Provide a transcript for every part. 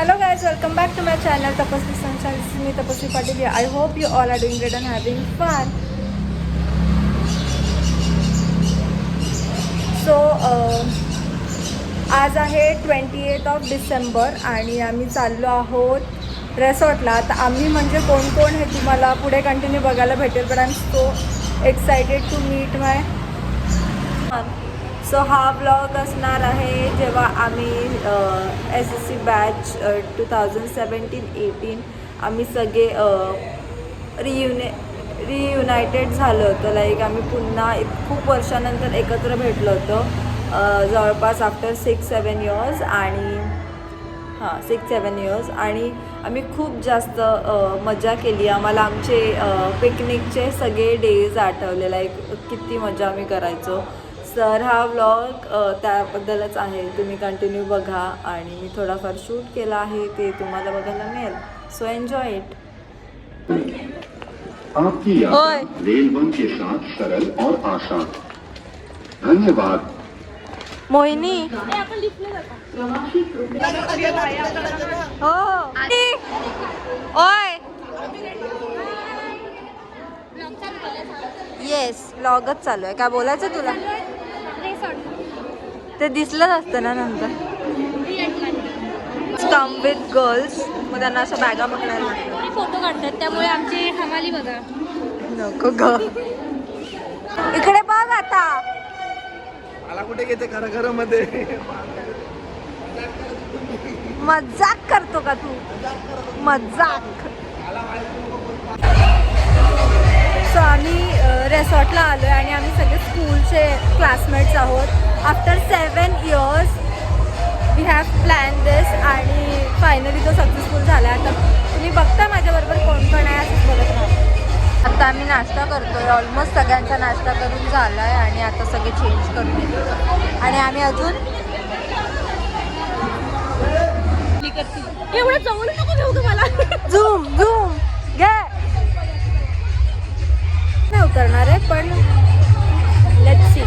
Hello guys, welcome back to my channel Tapaswi Sunshine. This is me Tapaswi Patil. I hope you all are doing great and having fun. So आज आहे 28th of December आणि आम्ही चाललो आहोत रेसॉर्टला. तर आम्ही म्हणजे कोण कोण हे तुम्हाला पुढे कंटिन्यू बघायला भेटेल. But I am so excited to meet my. So हा व्लॉग असणार आहे जेव्हा आम्ही SSC बॅच 2017-18 आम्ही सगळे रियुनायटेड झालो होतो. लाईक आम्ही पुन्हा खूप वर्षानंतर एकत्र भेटलो होतो, जवळपास आफ्टर 6-7 इयर्स. आणि 6-7 इयर्स आणि आम्ही खूप जास्त मजा केली. आम्हाला आमचे पिकनिकचे सगळे डेज आठवले, लाईक किती मजा आम्ही करायचो. तर हा व्लॉग त्याबद्दलच आहे. तुम्ही कंटिन्यू बघा आणि मी थोडाफार शूट केला आहे, ते तुम्हाला बघायला मिळेल. So enjoy it. आपकी यात्रा रेलवन के साथ सरल और आसान. धन्यवाद. मोहिनी हो ओय येस व्लॉगच चालू आहे. काय बोलायचं तुला? ते दिसलंच असतं ना नंतर. कम विथ गर्ल्स, मग त्यांना असं बॅगा पकडायला लागतात, फोटो काढतात, त्यामुळे आमची हमाली बघा. नको ग. इकडे बघ आता. मला कुठे घेते खरं मध्ये. मजाक करतो का तू? मजाक. सो आम्ही रेसॉर्टला आलो आहे आणि आम्ही सगळे स्कूलचे क्लासमेट्स आहोत. After 7 years we have plan this आणि फायनली तो सक्सेसफुल झाला. आता तुम्ही बघता माझ्याबरोबर कोण कोण आहे असंच बघत राहा. आता आम्ही नाश्ता करतोय. ऑलमोस्ट सगळ्यांचा नाश्ता करून झाला आहे आणि आता सगळे चेंज करून येतो आणि आम्ही अजून एवढं जवळ नको घेऊ तुम्हाला. झूम झूम घे. नाही उतरणार आहे पण लेट्स सी.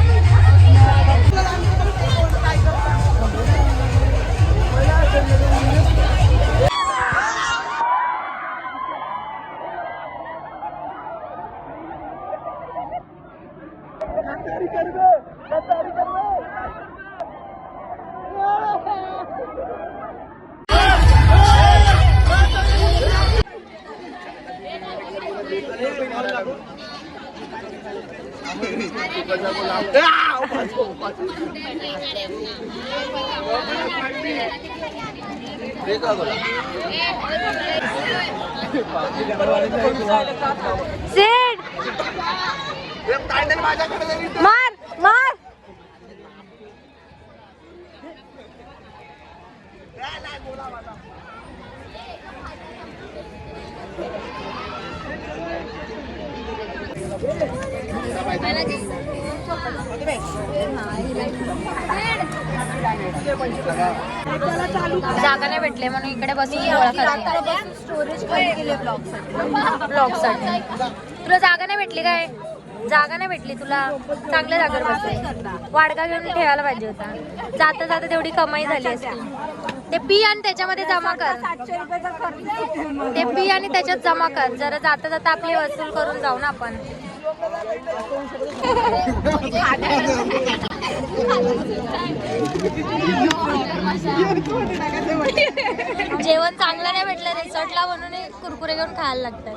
मार मार. जागा नाही भेटले म्हणून इकडे बसून स्टोरेज केले ब्लॉगसाठी. तुला जागा नाही भेटली काय? जागा नाही भेटली तुला? चांगल्या जागेवर बसते. वाडगा घेऊन ठेवायला पाहिजे होता. जाता जाता तेवढी कमाई झाली असती. ते पी आणि त्याच्यामध्ये जमा कर. ते पी आणि त्याच्यात जमा कर. जरा जाता जाता आपली वसूल करून जाऊ ना आपण. जेवण चांगलं नाही भेटलं रिसॉर्टला म्हणून कुरकुरे घेऊन खायला लागतात.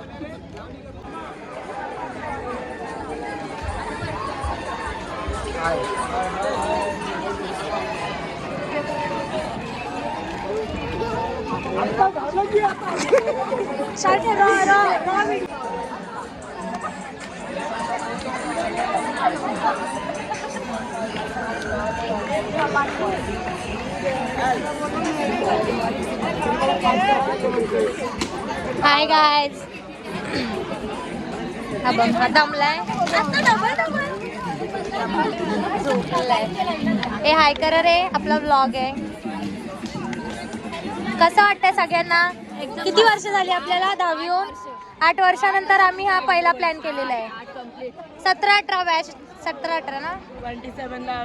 Hi guys. हा बघ हा दमलाय. झोपलाय. ए हाय करा रे, आपला व्लॉग आहे. कसं वाटतंय सगळ्यांना? किती वर्ष झाली आपल्याला? 10वी होऊन 8 वर्षानंतर आम्ही हा पहिला प्लॅन केलेला आहे. 17-18 बॅच. 17-18 ना? 27 ला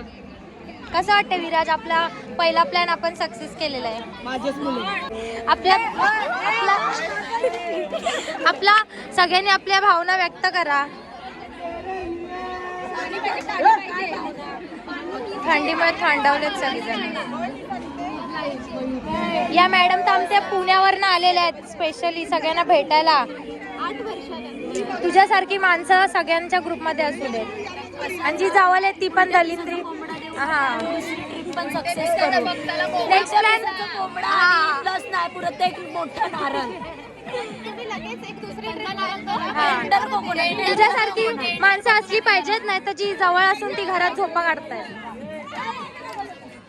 कसं वाटतं विराज, आपला पहिला प्लॅन आपण सक्सेस केलेला आहे. आपला सगळ्यांनी आपल्या भावना व्यक्त करा. थंडीमुळे थंडावलेत सगळेजण. या मॅडम तर आमच्या पुण्यावरनं आलेल्या आहेत स्पेशली सगळ्यांना भेटायला. तुझ्यासारखी माणसं सगळ्यांच्या ग्रुपमध्ये असू दे. आणि जी जावल आहे ती पण दलिंद्री. हा पण सक्सेस करू. नेक्स्ट प्लॅन प्लस नाही पुरत एक मोठं नारळ. तुझ्यासारखी माणसं असली पाहिजेत, नाही तर जी जवळ असून ती घरात झोपा काढतायत.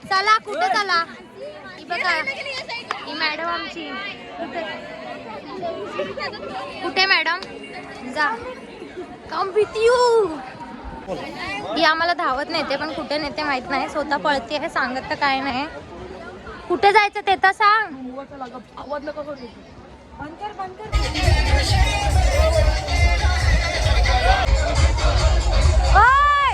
चला कुठे चला, ही बघा ही मॅडम आमची. कुठे मॅडम, जा कम विथ यू. ही आम्हाला धावत नेते, पण कुठे नेते माहित नाही. स्वतः पळते आहे, सांगत तर काय नाही. कुठे जायचं ते तर सांग. ओय!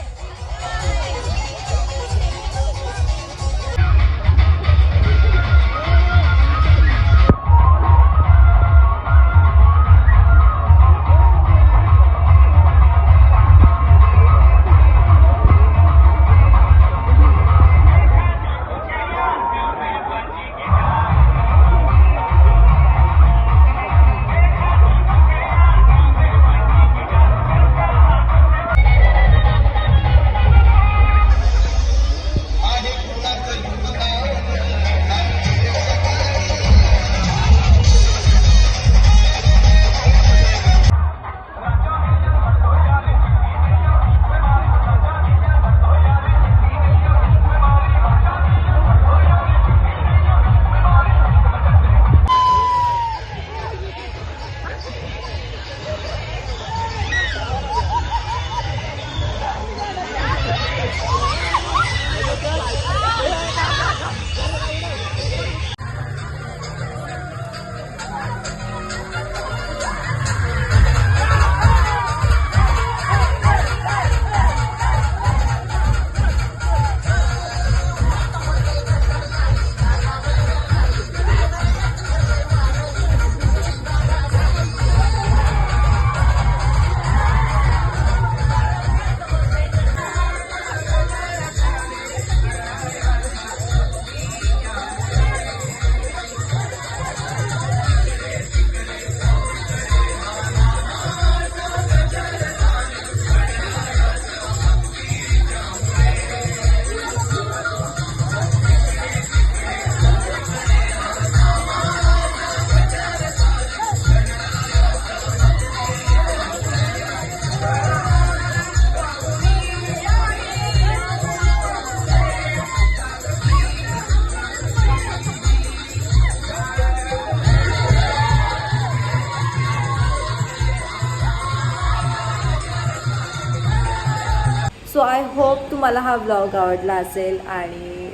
सो आय होप तुम्हाला हा व्लॉग आवडला असेल आणि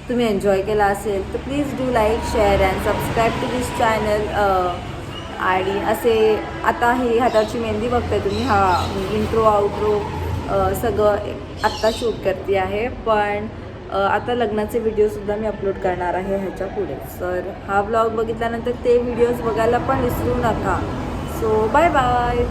तुम्ही एन्जॉय केला असेल तर please do like share and subscribe to this channel. आणि असे आता ही हाताची मेहंदी बघताय तुम्ही, हा इंट्रो आउट्रो सगळं आत्ता शूट करते आहे. पण आता लग्नाचे व्हिडिओसुद्धा मी अपलोड करणार आहे ह्याच्या पुढे. तर हा व्लॉग बघितल्यानंतर ते व्हिडिओज बघायला पण विसरू नका. So bye bye.